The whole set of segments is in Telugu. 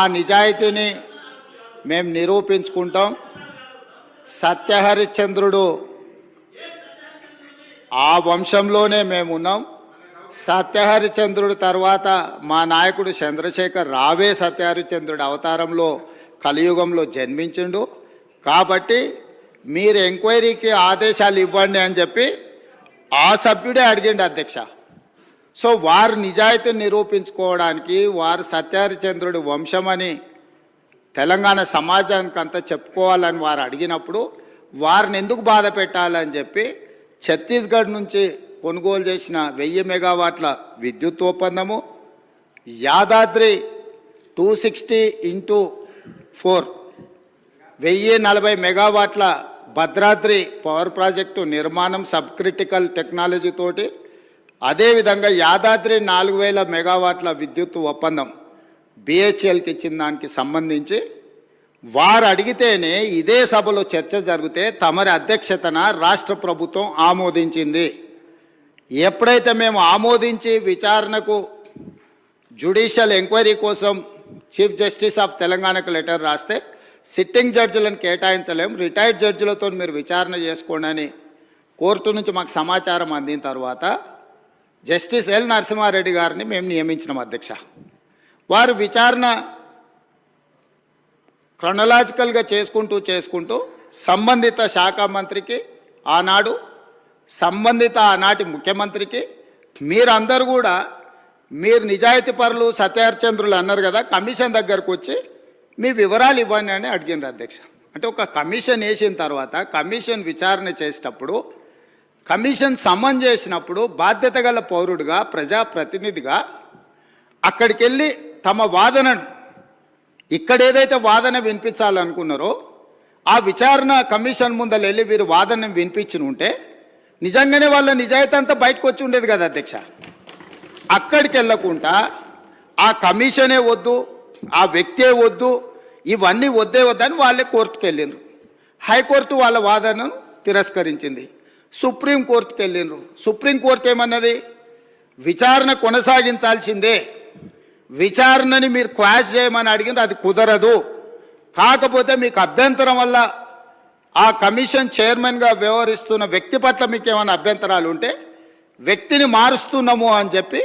ఆ నిజాయితీని మేము నిరూపించుకుంటాం. సత్యహరిశ్చంద్రుడు ఆ వంశంలోనే మేము ఉన్నాం. సత్యహరిశ్చంద్రుడు తర్వాత మా నాయకుడు చంద్రశేఖర్ రావే సత్యహరిశ్చంద్రుడు అవతారంలో కలియుగంలో జన్మించిండు. కాబట్టి మీరు ఎంక్వైరీకి ఆదేశాలు ఇవ్వండి అని చెప్పి ఆ సభ్యుడే అడిగిండు అధ్యక్ష. సో వారు నిజాయితీని నిరూపించుకోవడానికి వారు సత్యహరిశ్చంద్రుడి వంశమని తెలంగాణ సమాజానికి అంతా చెప్పుకోవాలని వారు అడిగినప్పుడు వారిని ఎందుకు బాధ పెట్టాలని చెప్పి ఛత్తీస్గఢ్ నుంచి కొనుగోలు చేసిన 1000 మెగావాట్ల విద్యుత్ ఒప్పందము, యాదాద్రి 260x4 1040 మెగావాట్ల భద్రాద్రి పవర్ ప్రాజెక్టు నిర్మాణం సబ్ క్రిటికల్ టెక్నాలజీ తోటి, అదేవిధంగా యాదాద్రి 4000 మెగావాట్ల విద్యుత్ ఒప్పందం బిహెచ్ఎల్కి ఇచ్చిన దానికి సంబంధించి వారు అడిగితేనే ఇదే సభలో చర్చ జరిగితే తమరి అధ్యక్షతన రాష్ట్ర ప్రభుత్వం ఆమోదించింది. ఎప్పుడైతే మేము ఆమోదించి విచారణకు జ్యుడిషియల్ ఎంక్వైరీ కోసం చీఫ్ జస్టిస్ ఆఫ్ తెలంగాణకు లెటర్ రాస్తే సిట్టింగ్ జడ్జిలను కేటాయించలేం, రిటైర్డ్ జడ్జిలతో మీరు విచారణ చేసుకోండి అని కోర్టు నుంచి మాకు సమాచారం అందిన తర్వాత జస్టిస్ ఎల్ నరసింహారెడ్డి గారిని మేము నియమించినాం అధ్యక్ష. వారు విచారణ క్రొనలాజికల్గా చేసుకుంటూ సంబంధిత శాఖ మంత్రికి ఆనాడు సంబంధిత ఆనాటి ముఖ్యమంత్రికి మీరందరూ కూడా మీరు నిజాయితీ పరులు సత్యహరిశ్చంద్రులు అన్నారు కదా, కమిషన్ దగ్గరకు వచ్చి మీ వివరాలు ఇవ్వండి అని అడిగినారు అధ్యక్ష. అంటే ఒక కమిషన్ వేసిన తర్వాత కమిషన్ విచారణ చేసేటప్పుడు కమిషన్ సమన్ చేసినప్పుడు బాధ్యత గల పౌరుడిగా ప్రజాప్రతినిధిగా అక్కడికి వెళ్ళి తమ వాదనను ఇక్కడ ఏదైతే వాదన వినిపించాలనుకున్నారో ఆ విచారణ కమిషన్ ముందర వెళ్ళి వీరు వాదనను వినిపించి ఉంటే నిజంగానే వాళ్ళ నిజాయితీ అంతా బయటకు వచ్చి ఉండేది కదా అధ్యక్ష. అక్కడికి వెళ్ళకుండా ఆ కమిషనే వద్దు, ఆ వ్యక్తే వద్దు, ఇవన్నీ వద్దని వాళ్ళే కోర్టుకు వెళ్ళిండ్రు. హైకోర్టు వాళ్ళ వాదనను తిరస్కరించింది. సుప్రీంకోర్టుకు వెళ్ళిండ్రు. సుప్రీంకోర్టు ఏమన్నది, విచారణ కొనసాగించాల్సిందే, విచారణని మీరు క్వాష్ చేయమని అడిగింది, అది కుదరదు. కాకపోతే మీకు అభ్యంతరం వల్ల ఆ కమిషన్ చైర్మన్గా వ్యవహరిస్తున్న వ్యక్తి పట్ల మీకు ఏమైనా అభ్యంతరాలు ఉంటే వ్యక్తిని మారుస్తున్నాము అని చెప్పి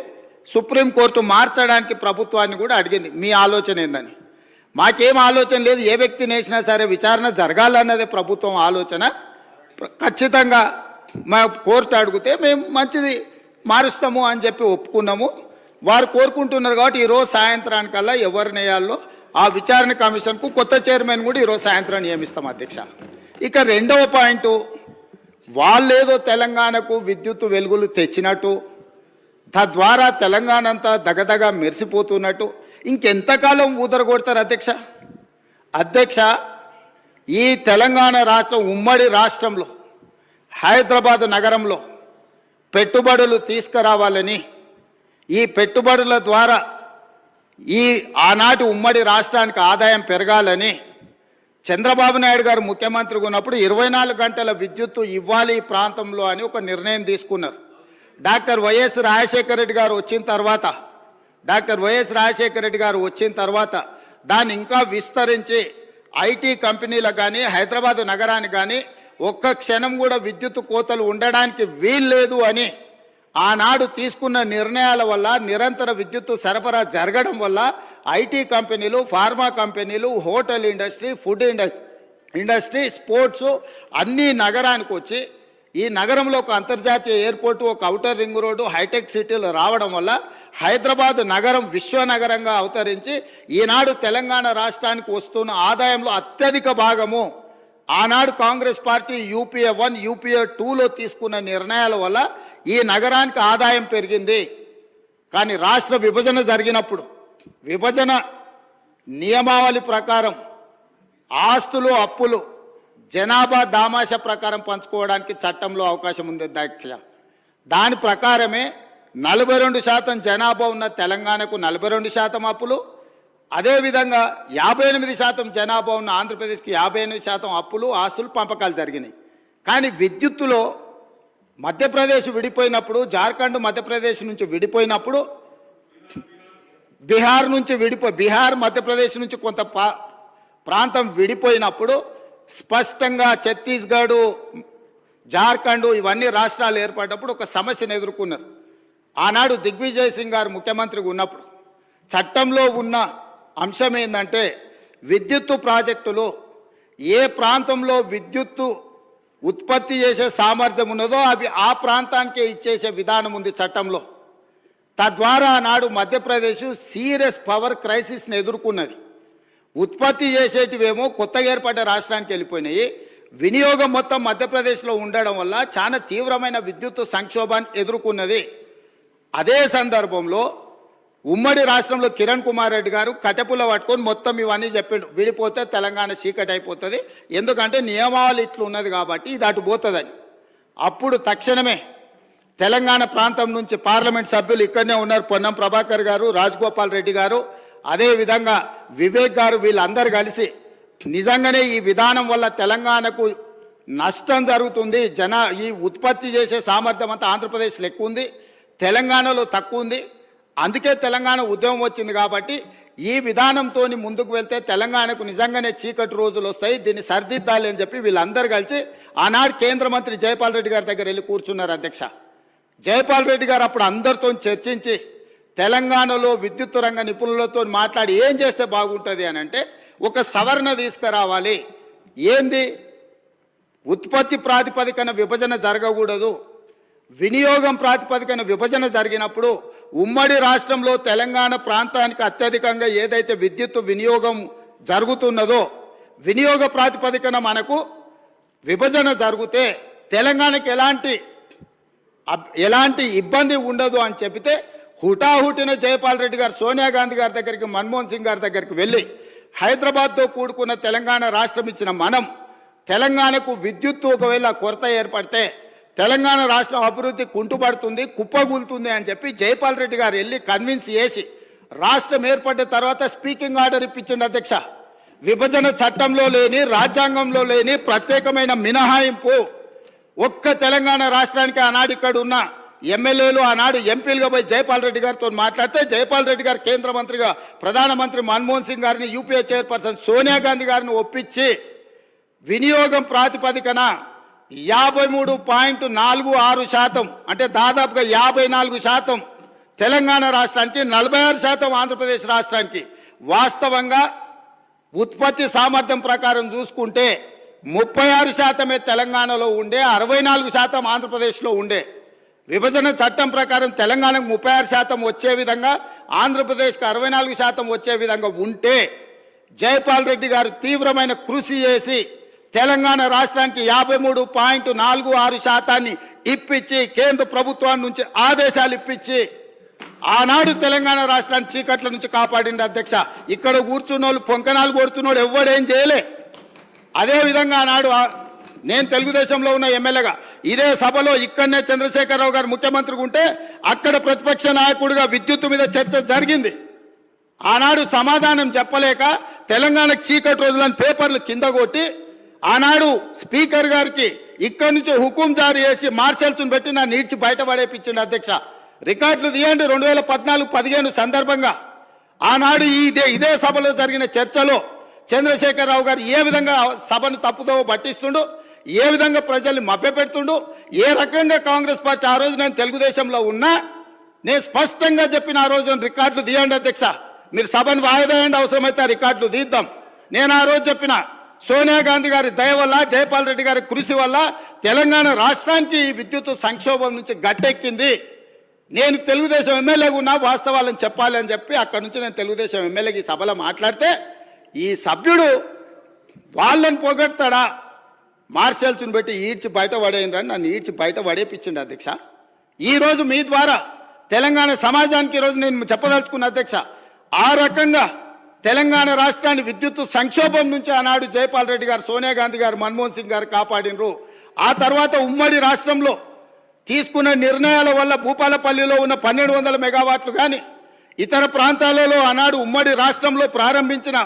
సుప్రీంకోర్టు మార్చడానికి ప్రభుత్వాన్ని కూడా అడిగింది. మీ ఆలోచన ఏందని? మాకేం ఆలోచన లేదు, ఏ వ్యక్తిని వేసినా సరే విచారణ జరగాలన్నదే ప్రభుత్వం ఆలోచన. ఖచ్చితంగా మా కోర్టు అడిగితే మేము మంచిది మారుస్తాము అని చెప్పి ఒప్పుకున్నాము. వారు కోరుకుంటున్నారు కాబట్టి ఈరోజు సాయంత్రానికల్లా ఎవరిని వేయాలో ఆ విచారణ కమిషన్కు కొత్త చైర్మన్ కూడా ఈరోజు సాయంత్రం నియమిస్తాం అధ్యక్ష. ఇక రెండవ పాయింట్, వాళ్ళేదో తెలంగాణకు విద్యుత్ వెలుగులు తెచ్చినట్టు, తద్వారా తెలంగాణ అంతా దగదగా మెరిసిపోతున్నట్టు ఇంకెంతకాలం ఊదరగొడతారు అధ్యక్ష. ఈ తెలంగాణ రాష్ట్రం ఉమ్మడి రాష్ట్రంలో హైదరాబాద్ నగరంలో పెట్టుబడులు తీసుకురావాలని, ఈ పెట్టుబడుల ద్వారా ఈ ఆనాటి ఉమ్మడి రాష్ట్రానికి ఆదాయం పెరగాలని చంద్రబాబు నాయుడు గారు ముఖ్యమంత్రిగా ఉన్నప్పుడు 24 గంటల విద్యుత్తు ఇవ్వాలి ఈ ప్రాంతంలో అని ఒక నిర్ణయం తీసుకున్నారు. డాక్టర్ వైఎస్ రాజశేఖర రెడ్డి గారు వచ్చిన తర్వాత దాన్ని ఇంకా విస్తరించి ఐటీ కంపెనీలకు కానీ హైదరాబాద్ నగరానికి కానీ ఒక్క క్షణం కూడా విద్యుత్ కోతలు ఉండడానికి వీల్లేదు అని ఆనాడు తీసుకున్న నిర్ణయాల వల్ల నిరంతర విద్యుత్తు సరఫరా జరగడం వల్ల ఐటీ కంపెనీలు, ఫార్మా కంపెనీలు, hotel industry, food industry, sports అన్నీ నగరానికి వచ్చి ఈ నగరంలో ఒక అంతర్జాతీయ ఎయిర్పోర్టు, ఒక ఔటర్ రింగ్ రోడ్డు, హైటెక్ సిటీలు రావడం వల్ల హైదరాబాద్ నగరం విశ్వనగరంగా అవతరించి ఈనాడు తెలంగాణ రాష్ట్రానికి వస్తున్న ఆదాయంలో అత్యధిక భాగము ఆనాడు కాంగ్రెస్ పార్టీ యూపీఏ 1, యూపీఏ 2లో తీసుకున్న నిర్ణయాల వల్ల ఈ నగరానికి ఆదాయం పెరిగింది. కానీ రాష్ట్ర విభజన జరిగినప్పుడు విభజన నియమావళి ప్రకారం ఆస్తులు, అప్పులు జనాభా దామాష ప్రకారం పంచుకోవడానికి చట్టంలో అవకాశం ఉంది అధ్యక్ష. దాని ప్రకారమే 42% జనాభా ఉన్న తెలంగాణకు 42% అప్పులు, అదేవిధంగా 58% జనాభా ఉన్న ఆంధ్రప్రదేశ్కి 58% అప్పులు, ఆస్తులు, పంపకాలు జరిగినాయి. కానీ విద్యుత్తులో మధ్యప్రదేశ్ విడిపోయినప్పుడు, జార్ఖండ్ మధ్యప్రదేశ్ నుంచి విడిపోయినప్పుడు బీహార్ నుంచి బీహార్ మధ్యప్రదేశ్ నుంచి కొంత ప్రాంతం విడిపోయినప్పుడు స్పష్టంగా ఛత్తీస్గఢ్, జార్ఖండ్ ఇవన్నీ రాష్ట్రాలు ఏర్పడినప్పుడు ఒక సమస్యను ఎదుర్కొన్నారు. ఆనాడు దిగ్విజయ్ సింగ్ గారు ముఖ్యమంత్రిగా ఉన్నప్పుడు చట్టంలో ఉన్న అంశం ఏంటంటే విద్యుత్తు ప్రాజెక్టులు ఏ ప్రాంతంలో విద్యుత్తు ఉత్పత్తి చేసే సామర్థ్యం ఉన్నదో అవి ఆ ప్రాంతానికే ఇచ్చేసే విధానం ఉంది చట్టంలో. తద్వారా ఆనాడు మధ్యప్రదేశ్ సీరియస్ పవర్ క్రైసిస్ని ఎదుర్కొన్నది. ఉత్పత్తి చేసేటివేమో కొత్తగా ఏర్పడ్డ రాష్ట్రానికి వెళ్ళిపోయినాయి. వినియోగం మొత్తం మధ్యప్రదేశ్లో ఉండడం వల్ల చాలా తీవ్రమైన విద్యుత్తు సంక్షోభాన్ని ఎదుర్కొన్నది. అదే సందర్భంలో ఉమ్మడి రాష్ట్రంలో కిరణ్ కుమార్ రెడ్డి గారు కట్టెపుల్ల పట్టుకొని మొత్తం ఇవన్నీ చెప్పిండు, విడిపోతే తెలంగాణ చీకటి అయిపోతుంది, ఎందుకంటే నియమావళి ఇట్లు ఉన్నది కాబట్టి ఇది అటు పోతుందని. అప్పుడు తక్షణమే తెలంగాణ ప్రాంతం నుంచి పార్లమెంట్ సభ్యులు ఇక్కడనే ఉన్నారు, పొన్నం ప్రభాకర్ గారు, రాజగోపాల్ రెడ్డి గారు, అదేవిధంగా వివేక్ గారు, వీళ్ళందరూ కలిసి నిజంగానే ఈ విధానం వల్ల తెలంగాణకు నష్టం జరుగుతుంది, ఈ ఉత్పత్తి చేసే సామర్థ్యం అంతా ఆంధ్రప్రదేశ్లో ఎక్కువ ఉంది, తెలంగాణలో తక్కువ ఉంది, అందుకే తెలంగాణ ఉద్యమం వచ్చింది కాబట్టి ఈ విధానంతో ముందుకు వెళ్తే తెలంగాణకు నిజంగానే చీకటి రోజులు వస్తాయి, దీన్ని సరిదిద్దాలి అని చెప్పి వీళ్ళందరూ కలిసి ఆనాడు కేంద్ర మంత్రి జైపాల్ రెడ్డి గారి దగ్గర వెళ్ళి కూర్చున్నారు. అధ్యక్ష, జైపాల్ రెడ్డి గారు అప్పుడు అందరితో చర్చించి తెలంగాణలో విద్యుత్ రంగ నిపుణులతో మాట్లాడి ఏం చేస్తే బాగుంటుంది అని అంటే ఒక సవరణ తీసుకురావాలి. ఏంది? ఉత్పత్తి ప్రాతిపదికన విభజన జరగకూడదు, వినియోగం ప్రాతిపదికన విభజన జరిగినప్పుడు ఉమ్మడి రాష్ట్రంలో తెలంగాణ ప్రాంతానికి అత్యధికంగా ఏదైతే విద్యుత్ వినియోగం జరుగుతున్నదో వినియోగ ప్రాతిపదికన మనకు విభజన జరిగితే తెలంగాణకి ఎలాంటి ఇబ్బంది ఉండదు అని చెబితే హుటాహుటిన జైపాల్ రెడ్డి గారు సోనియా గాంధీ గారి దగ్గరికి, మన్మోహన్ సింగ్ గారి దగ్గరికి వెళ్ళి హైదరాబాద్తో కూడుకున్న తెలంగాణ రాష్ట్రం ఇచ్చిన మనం తెలంగాణకు విద్యుత్తు ఒకవేళ కొరత ఏర్పడితే తెలంగాణ రాష్ట్రం అభివృద్ధి కుంటుపడుతుంది, కుప్పగూలుతుంది అని చెప్పి జైపాల్ రెడ్డి గారు వెళ్ళి కన్విన్స్ చేసి రాష్ట్రం ఏర్పడిన తర్వాత స్పీకింగ్ ఆర్డర్ ఇప్పించండి. అధ్యక్ష, విభజన చట్టంలో లేని, రాజ్యాంగంలో లేని ప్రత్యేకమైన మినహాయింపు ఒక్క తెలంగాణ రాష్ట్రానికి ఆనాడు ఇక్కడ ఉన్న ఎమ్మెల్యేలు, ఆనాడు ఎంపీలుగా పోయి జైపాల్ రెడ్డి గారితో మాట్లాడితే జైపాల్ రెడ్డి గారు కేంద్ర మంత్రిగా ప్రధానమంత్రి మన్మోహన్ సింగ్ గారిని, యూపీఏ చైర్పర్సన్ సోనియా గాంధీ గారిని ఒప్పించి వినియోగం ప్రాతిపదికన 53.46% అంటే దాదాపుగా 54% తెలంగాణ రాష్ట్రానికి, 46% ఆంధ్రప్రదేశ్ రాష్ట్రానికి. వాస్తవంగా ఉత్పత్తి సామర్థ్యం ప్రకారం చూసుకుంటే 36% తెలంగాణలో ఉండే, 64% ఆంధ్రప్రదేశ్లో ఉండే. విభజన చట్టం ప్రకారం తెలంగాణకు 36% వచ్చే విధంగా, ఆంధ్రప్రదేశ్కి 64% వచ్చే విధంగా ఉంటే జైపాల్ రెడ్డి గారు తీవ్రమైన కృషి చేసి తెలంగాణ రాష్ట్రానికి 53.46% ఇప్పించి కేంద్ర ప్రభుత్వాన్ని నుంచి ఆదేశాలు ఇప్పించి ఆనాడు తెలంగాణ రాష్ట్రాన్ని చీకట్ల నుంచి కాపాడింది. అధ్యక్ష, ఇక్కడ కూర్చున్నోళ్ళు పొంకనాలు కొడుతున్నోళ్ళు ఎవడేం చేయలే. అదేవిధంగా ఆనాడు నేను తెలుగుదేశంలో ఉన్న ఎమ్మెల్యేగా ఇదే సభలో ఇక్కడనే చంద్రశేఖరరావు గారు ముఖ్యమంత్రిగా ఉంటే అక్కడ ప్రతిపక్ష నాయకుడిగా విద్యుత్తు మీద చర్చ జరిగింది. ఆనాడు సమాధానం చెప్పలేక తెలంగాణకు చీకటి రోజులని పేపర్లు కింద కొట్టి ఆనాడు స్పీకర్ గారికి ఇక్కడి నుంచి హుకుం జారీ చేసి మార్షల్స్ను పెట్టి నా నీడ్చి బయట పడేపించింది. అధ్యక్ష, రికార్డులు తీయండి. 2014-15 సందర్భంగా ఆనాడు ఇదే సభలో జరిగిన చర్చలో చంద్రశేఖరరావు గారు ఏ విధంగా సభను తప్పుదో పట్టిస్తుండు, ఏ విధంగా ప్రజల్ని మభ్యపెడుతుండు, ఏ రకంగా కాంగ్రెస్ పార్టీ ఆ రోజు నేను తెలుగుదేశంలో ఉన్నా నేను స్పష్టంగా చెప్పిన ఆ రోజు రికార్డులు తీయండి. అధ్యక్ష, మీరు సభను వాయిదాయండి, అవసరమైతే ఆ రికార్డులు తీద్దాం. నేను ఆ రోజు చెప్పిన సోనియా గాంధీ గారి దయ వల్ల, జైపాల్ రెడ్డి గారి కృషి వల్ల తెలంగాణ రాష్ట్రానికి ఈ విద్యుత్ సంక్షోభం నుంచి గట్టెక్కింది. నేను తెలుగుదేశం ఎమ్మెల్యేగా ఉన్నా వాస్తవాలను చెప్పాలి అని చెప్పి అక్కడి నుంచి నేను తెలుగుదేశం ఎమ్మెల్యేకి ఈ సభలో మాట్లాడితే ఈ సభ్యుడు వాళ్ళని పొగడతాడా, మార్షల్స్ని పెట్టి ఈడ్చి బయట పడేయండి, నన్ను ఈడ్చి బయట పడేపించండి. అధ్యక్ష, ఈరోజు మీ ద్వారా తెలంగాణ సమాజానికి ఈరోజు నేను చెప్పదలుచుకున్న అధ్యక్ష, ఆ రకంగా తెలంగాణ రాష్ట్రాన్ని విద్యుత్ సంక్షోభం నుంచి ఆనాడు జైపాల్ రెడ్డి గారు, సోనియా గాంధీ గారు, మన్మోహన్ సింగ్ గారు కాపాడినరు. ఆ తర్వాత ఉమ్మడి రాష్ట్రంలో తీసుకున్న నిర్ణయాల వల్ల భూపాలపల్లిలో ఉన్న 1200 మెగావాట్లు కానీ ఇతర ప్రాంతాలలో ఆనాడు ఉమ్మడి రాష్ట్రంలో ప్రారంభించిన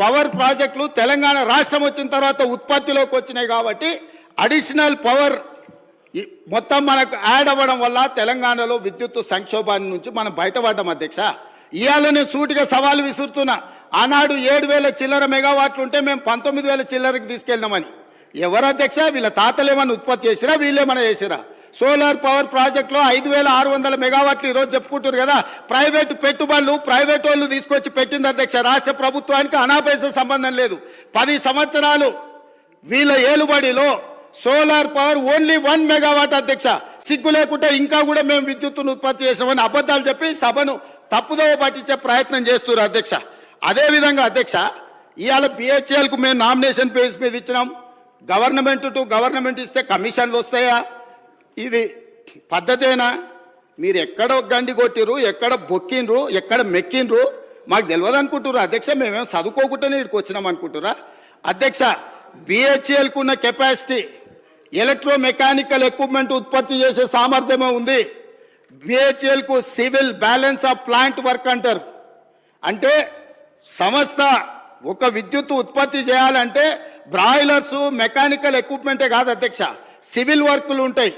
పవర్ ప్రాజెక్టులు తెలంగాణ రాష్ట్రం వచ్చిన తర్వాత ఉత్పత్తిలోకి వచ్చినాయి కాబట్టి అడిషనల్ పవర్ మొత్తం మనకు యాడ్ అవ్వడం వల్ల తెలంగాణలో విద్యుత్ సంక్షోభాన్ని నుంచి మనం బయటపడ్డాం. అధ్యక్ష, ఇవాళ నేను సూటిగా సవాలు విసురుతున్నా. ఆనాడు 7,000 చిల్లర మెగావాట్లు ఉంటే మేము 19,000 చిల్లరకి తీసుకెళ్ళినామని. ఎవరు అధ్యక్ష? వీళ్ళ తాతలు ఏమన్నా ఉత్పత్తి చేసిరా, వీళ్ళేమన్నా చేసిరా? సోలార్ పవర్ ప్రాజెక్టులో 5,600 మెగావాట్లు ఈరోజు చెప్పుకుంటారు కదా. ప్రైవేటు పెట్టుబడులు ప్రైవేట్ వాళ్ళు తీసుకొచ్చి పెట్టింది అధ్యక్ష. రాష్ట్ర ప్రభుత్వానికి అనాపైస సంబంధం లేదు. 10 సంవత్సరాలు వీళ్ళ ఏలుబడిలో సోలార్ పవర్ ఓన్లీ 1 మెగావాట్ అధ్యక్ష. సిగ్గు లేకుండా ఇంకా కూడా మేము విద్యుత్తును ఉత్పత్తి చేసామని అబద్ధాలు చెప్పి సభను తప్పుదోవ పట్టించే ప్రయత్నం చేస్తున్నారు అధ్యక్ష. అదేవిధంగా అధ్యక్ష, ఇవాళ బిహెచ్ఎల్కు మేము నామినేషన్ పేజ్ మీద ఇచ్చినాం. గవర్నమెంట్ టు గవర్నమెంట్ ఇస్తే కమిషన్లు వస్తాయా? ఇది పద్ధతేనా? మీరు ఎక్కడ గండి కొట్టిరు, ఎక్కడ బొక్కిండ్రు, ఎక్కడ మెక్కిండ్రు మాకు తెలియదు అనుకుంటున్నారు అధ్యక్ష. మేమేం చదువుకోకుండానే ఇక్కడికి వచ్చినాం అనుకుంటురా అధ్యక్ష? బిహెచ్ఎల్కు ఉన్న కెపాసిటీ, ఎలక్ట్రో మెకానికల్ ఎక్విప్మెంట్ ఉత్పత్తి చేసే సామర్థ్యమే ఉంది. బిహెచ్ఎల్కు civil balance of plant work అంటారు. అంటే సంస్థ ఒక విద్యుత్ ఉత్పత్తి చేయాలంటే బ్రాయిలర్స్ మెకానికల్ ఎక్విప్మెంటే కాదు అధ్యక్ష, సివిల్ వర్కులు ఉంటాయి.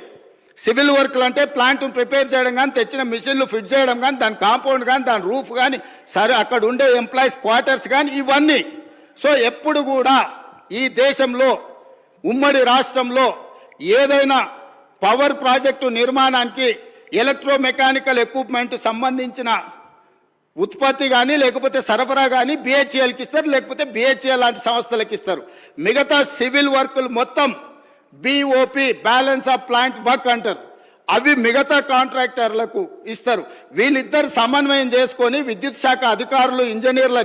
సివిల్ వర్క్లు అంటే ప్లాంట్ను ప్రిపేర్ చేయడం కానీ, తెచ్చిన మిషన్లు ఫిట్ చేయడం కానీ, దాని కాంపౌండ్ కానీ, దాని రూఫ్ కానీ, సరే అక్కడ ఉండే ఎంప్లాయీస్ క్వార్టర్స్ కానీ, ఇవన్నీ. సో ఎప్పుడు కూడా ఈ దేశంలో ఉమ్మడి రాష్ట్రంలో ఏదైనా పవర్ ప్రాజెక్టు నిర్మాణానికి ఎలక్ట్రో మెకానికల్ ఎక్విప్మెంట్ సంబంధించిన ఉత్పత్తి కానీ లేకపోతే సరఫరా కానీ బిహెచ్ఎల్కి ఇస్తారు, లేకపోతే బిహెచ్ఎల్ లాంటి సంస్థలకు ఇస్తారు. మిగతా సివిల్ వర్కులు మొత్తం BOP balance of plant work అంటారు. అవి మిగతా కాంట్రాక్టర్లకు ఇస్తారు. వీళ్ళిద్దరు సమన్వయం చేసుకొని విద్యుత్ శాఖ అధికారులు ఇంజనీర్ల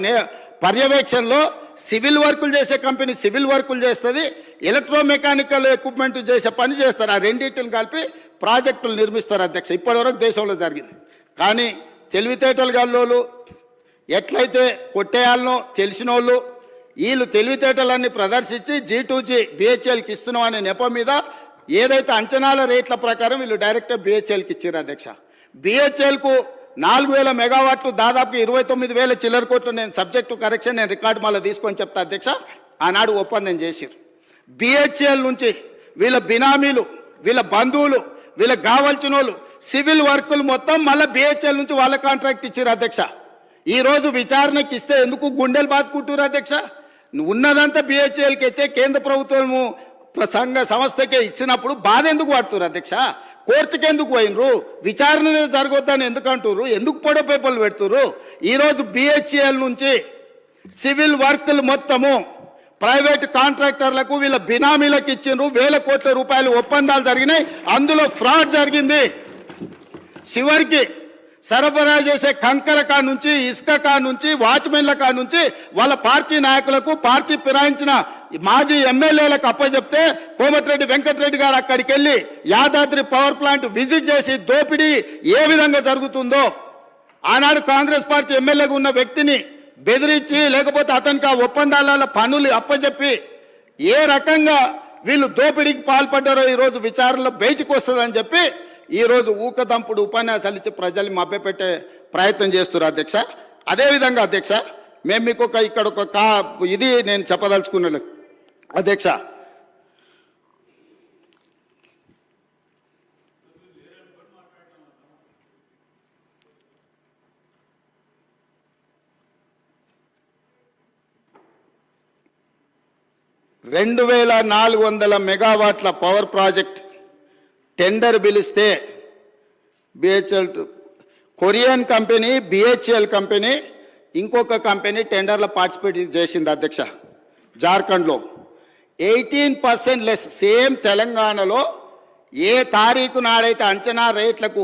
పర్యవేక్షణలో సివిల్ వర్కులు చేసే కంపెనీ సివిల్ వర్కులు చేస్తుంది, ఎలక్ట్రో మెకానికల్ ఎక్విప్మెంట్ చేసే పని చేస్తారు. ఆ రెండింటిని కలిపి ప్రాజెక్టులు నిర్మిస్తారు అధ్యక్ష. ఇప్పటివరకు దేశంలో జరిగింది. కానీ తెలివితేటలు గల్లోళ్ళు ఎట్లయితే కొట్టేయాలనో తెలిసిన వాళ్ళు వీళ్ళు తెలివితేటలన్నీ ప్రదర్శించి G2G బిహెచ్ఎల్కి ఇస్తున్నాం అనే నెపం మీద ఏదైతే అంచనాల రేట్ల ప్రకారం వీళ్ళు డైరెక్ట్గా బిహెచ్ఎల్కి ఇచ్చారు అధ్యక్ష. బిహెచ్ఎల్కు 4,000 మెగావాట్లు దాదాపు 29,000 చిల్లర కోట్లు. నేను సబ్జెక్టు కరెక్షన్ నేను రికార్డు మళ్ళీ తీసుకొని చెప్తా అధ్యక్ష. ఆనాడు ఒప్పందం చేసిరు. బిహెచ్ఎల్ నుంచి వీళ్ళ బినామీలు, వీళ్ళ బంధువులు, వీళ్ళకి కావాల్సిన వాళ్ళు సివిల్ వర్కులు మొత్తం మళ్ళీ బిహెచ్ఎల్ నుంచి వాళ్ళ కాంట్రాక్ట్ ఇచ్చారు అధ్యక్ష. ఈరోజు విచారణకి ఇస్తే ఎందుకు గుండెలు బాదుకుంటారు అధ్యక్ష? ఉన్నదంతా బిహెచ్ఎల్కి అయితే కేంద్ర ప్రభుత్వము సంస్థకే ఇచ్చినప్పుడు బాధ ఎందుకు పడుతున్నారు అధ్యక్ష? కోర్టుకి ఎందుకు పోయినరు? విచారణ జరగొద్దని ఎందుకు అంటున్నారు? ఎందుకు పొడ పేపర్లు పెడుతున్నారు? ఈరోజు బిహెచ్ఎల్ నుంచి సివిల్ వర్కులు మొత్తము ప్రైవేట్ కాంట్రాక్టర్లకు వీళ్ళ బినామీలకు ఇచ్చిండ్రు. 1,000 కోట్ల రూపాయలు ఒప్పందాలు జరిగినాయి. అందులో ఫ్రాడ్ జరిగింది. చివరికి సరఫరా చేసే కంకర కా నుంచి, ఇసుక కా నుంచి, వాచ్మెన్ల కా నుంచి వాళ్ళ పార్టీ నాయకులకు, పార్టీ ఫిరాయించిన మాజీ ఎమ్మెల్యేలకు అప్పచెప్తే కోమటిరెడ్డి వెంకటరెడ్డి గారు అక్కడికి వెళ్ళి యాదాద్రి పవర్ ప్లాంట్ విజిట్ చేసి దోపిడీ ఏ విధంగా జరుగుతుందో ఆనాడు కాంగ్రెస్ పార్టీ ఎమ్మెల్యేగా ఉన్న వ్యక్తిని బెదిరించి లేకపోతే అతనికి ఆ ఒప్పందాల పనులు అప్పచెప్పి ఏ రకంగా వీళ్ళు దోపిడీకి పాల్పడ్డారో ఈరోజు విచారణలో బయటకు వస్తుందని చెప్పి ఈరోజు ఊకదంపుడు ఉపన్యాసాలు ఇచ్చి ప్రజల్ని మభ్యపెట్టే ప్రయత్నం చేస్తున్నారు అధ్యక్ష. అదేవిధంగా అధ్యక్ష, మేము మీకు ఇక్కడ ఒక ఇది నేను చెప్పదలుచుకున్నాను అధ్యక్ష. $2,400 మెగావాట్ల పవర్ ప్రాజెక్ట్ టెండర్ పిలిస్తే BHEL Korean company, BHEL company, ఇంకొక కంపెనీ టెండర్లో పార్టిసిపేట్ చేసింది అధ్యక్ష. జార్ఖండ్లో 18% లెస్. సేమ్ తెలంగాణలో ఏ తారీఖు నాడైతే అంచనా రేట్లకు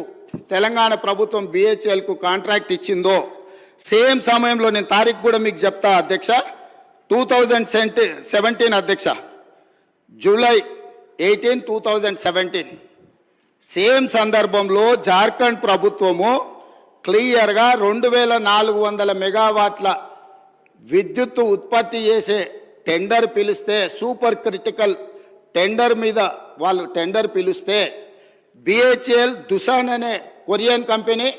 తెలంగాణ ప్రభుత్వం బిహెచ్ఎల్కు కాంట్రాక్ట్ ఇచ్చిందో సేమ్ సమయంలో, నేను తారీఖు కూడా మీకు చెప్తా అధ్యక్ష, 2017 అధ్యక్ష, జూలై 18, 2017 సేమ్ సందర్భంలో జార్ఖండ్ ప్రభుత్వము క్లియర్గా 2,400 మెగావాట్ల విద్యుత్తు ఉత్పత్తి చేసే టెండర్ పిలిస్తే, సూపర్ క్రిటికల్ టెండర్ మీద వాళ్ళు టెండర్ పిలిస్తే బిహెచ్ఎల్, దుసాన్ అనే కొరియన్ కంపెనీ,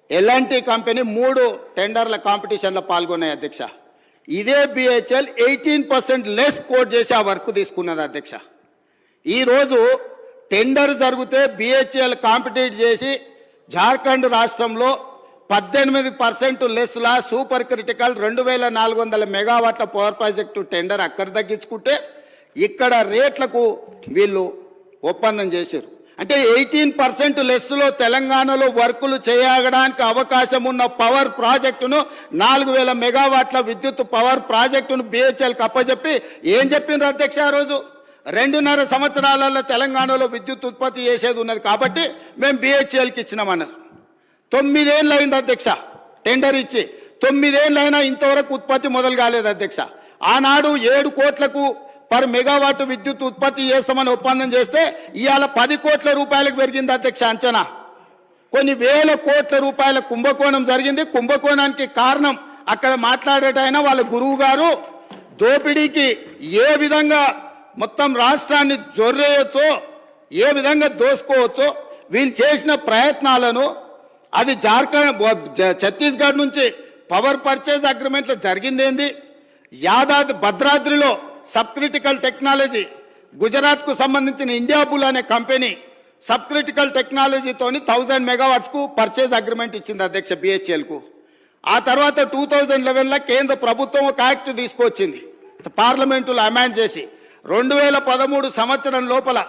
ఎల్ఎన్టీ కంపెనీ 3 టెండర్ల కాంపిటీషన్లో పాల్గొన్నాయి అధ్యక్ష. ఇదే బిహెచ్ఎల్ 18% లెస్ కోట్ చేసి ఆ వర్క్ తీసుకున్నది అధ్యక్ష. ఈరోజు టెండర్ జరిగితే బిహెచ్ఎల్ కాంపిటీట్ చేసి జార్ఖండ్ రాష్ట్రంలో 18% లెస్లా సూపర్ క్రిటికల్ 2400 మెగావాట్ల పవర్ ప్రాజెక్టు టెండర్ అక్కడ తగ్గించుకుంటే ఇక్కడ రేట్లకు వీళ్ళు ఒప్పందం చేశారు. అంటే 18% లెస్లో తెలంగాణలో వర్కులు చేయడానికి అవకాశం ఉన్న పవర్ ప్రాజెక్టును 4000 మెగావాట్ల విద్యుత్ పవర్ ప్రాజెక్టును బిహెచ్ఎల్కి అప్పచెప్పి ఏం చెప్పిండ్రు అధ్యక్ష? ఆ రోజు 2.5 సంవత్సరాలలో తెలంగాణలో విద్యుత్ ఉత్పత్తి చేసేది ఉన్నది కాబట్టి మేము బిహెచ్ఎల్కి ఇచ్చినామన్నారు. 9 ఏళ్ళు అయింది అధ్యక్ష టెండర్ ఇచ్చి, 9 ఏళ్ళు అయినా ఇంతవరకు ఉత్పత్తి మొదలు కాలేదు అధ్యక్ష. ఆనాడు 7 కోట్లకు పర్ మెగావాట్ విద్యుత్ ఉత్పత్తి చేస్తామని ఒప్పందం చేస్తే ఇవాళ 10 కోట్ల రూపాయలకు పెరిగింది అధ్యక్ష అంచనా. కొన్ని వేల కోట్ల రూపాయల కుంభకోణం జరిగింది. కుంభకోణానికి కారణం అక్కడ మాట్లాడేటైనా వాళ్ళ గురువు గారు దోపిడీకి ఏ విధంగా మొత్తం రాష్ట్రాన్ని జొర్రేయచ్చో, ఏ విధంగా దోసుకోవచ్చో వీళ్ళు చేసిన ప్రయత్నాలను, అది జార్ఖండ్ ఛత్తీస్గఢ్ నుంచి పవర్ పర్చేజ్ అగ్రిమెంట్లో జరిగిందేంది, యాదాద్రి భద్రాద్రిలో సబ్ క్రిటికల్ టెక్నాలజీ, గుజరాత్కు సంబంధించిన ఇండియా బుల్ అనే కంపెనీ సబ్ క్రిటికల్ టెక్నాలజీతోని 1000 మెగావాట్స్కు పర్చేజ్ అగ్రిమెంట్ ఇచ్చింది అధ్యక్ష బిహెచ్ఎల్కు. ఆ తర్వాత 2011లో కేంద్ర ప్రభుత్వం ఒక యాక్ట్ తీసుకొచ్చింది, పార్లమెంటులో అమెండ్ చేసి 2013 సంవత్సరం లోపల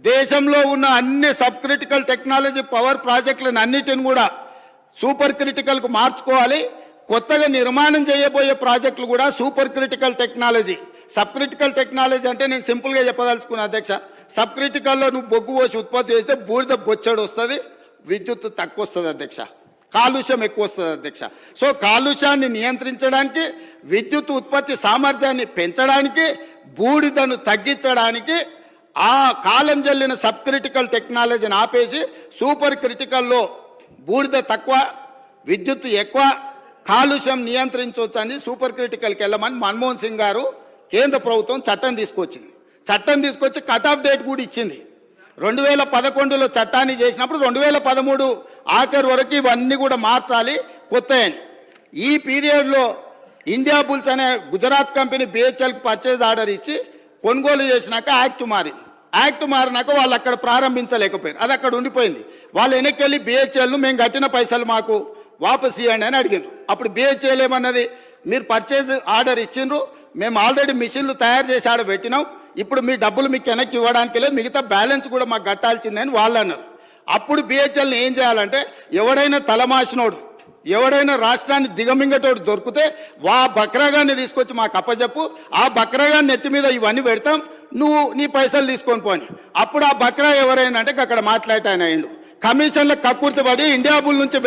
దేశంలో ఉన్న అన్ని సబ్ క్రిటికల్ టెక్నాలజీ పవర్ ప్రాజెక్టులను అన్నిటిని కూడా సూపర్ క్రిటికల్కు మార్చుకోవాలి. కొత్తగా నిర్మాణం చేయబోయే ప్రాజెక్టులు కూడా super critical technology. Sub critical technology అంటే నేను సింపుల్గా చెప్పదలుచుకున్నా అధ్యక్ష, సబ్ క్రిటికల్లో నువ్వు బొగ్గు పోసి ఉత్పత్తి చేస్తే బూడిద బొచ్చడు వస్తుంది, విద్యుత్ తక్కువ వస్తుంది అధ్యక్ష, కాలుష్యం ఎక్కువ వస్తుంది అధ్యక్ష. సో కాలుష్యాన్ని నియంత్రించడానికి, విద్యుత్ ఉత్పత్తి సామర్థ్యాన్ని పెంచడానికి, బూడిదను తగ్గించడానికి ఆ కాలం జల్లిన సబ్ క్రిటికల్ టెక్నాలజీని ఆపేసి సూపర్ క్రిటికల్లో బూడిద తక్కువ, విద్యుత్ ఎక్కువ, కాలుష్యం నియంత్రించవచ్చని సూపర్ క్రిటికల్కి వెళ్ళమని మన్మోహన్ సింగ్ గారు కేంద్ర ప్రభుత్వం చట్టం తీసుకొచ్చింది. చట్టం తీసుకొచ్చి కట్ ఆఫ్ డేట్ కూడా ఇచ్చింది. 2011లో చట్టాన్ని చేసినప్పుడు 2013 ఆఖరి వరకు ఇవన్నీ కూడా మార్చాలి కొత్తయని. ఈ పీరియడ్లో ఇండియా బుల్స్ అనే గుజరాత్ కంపెనీ బిహెచ్ఎల్కి పర్చేజ్ ఆర్డర్ ఇచ్చి కొనుగోలు చేసినాక యాక్ట్ మారింది. యాక్ట్ మారినాక వాళ్ళు అక్కడ ప్రారంభించలేకపోయారు, అది అక్కడ ఉండిపోయింది. వాళ్ళు వెనక్కి బిహెచ్ఎల్ను మేము కట్టిన పైసలు మాకు వాపస్ ఇవ్వండి అని అడిగినారు. అప్పుడు బిహెచ్ఎల్ ఏమన్నది, మీరు పర్చేజ్ ఆర్డర్ ఇచ్చిండ్రు, మేము ఆల్రెడీ మిషన్లు తయారు చేసి ఆడ పెట్టినాం, ఇప్పుడు మీ డబ్బులు మీకు వెనక్కి ఇవ్వడానికి లేదు, మిగతా బ్యాలెన్స్ కూడా మాకు కట్టాల్సిందని వాళ్ళు అన్నారు. అప్పుడు బిహెచ్ఎల్ని ఏం చేయాలంటే, ఎవడైనా తలమాసినోడు, ఎవడైనా రాష్ట్రాన్ని దిగమింగటోడు దొరికితే వా బక్రాగాన్ని తీసుకొచ్చి మాకు అప్పచెప్పు, ఆ బక్రాగాన్ని నెత్తి మీద ఇవన్నీ పెడతాం, నువ్వు నీ పైసలు తీసుకొని పోని. అప్పుడు ఆ బక్రా ఎవరైనా అంటే అక్కడ మాట్లాడితే ఆయన అయిండు కమిషన్ల కక్కుర్తి పడి ఇండియా బుల్ నుంచి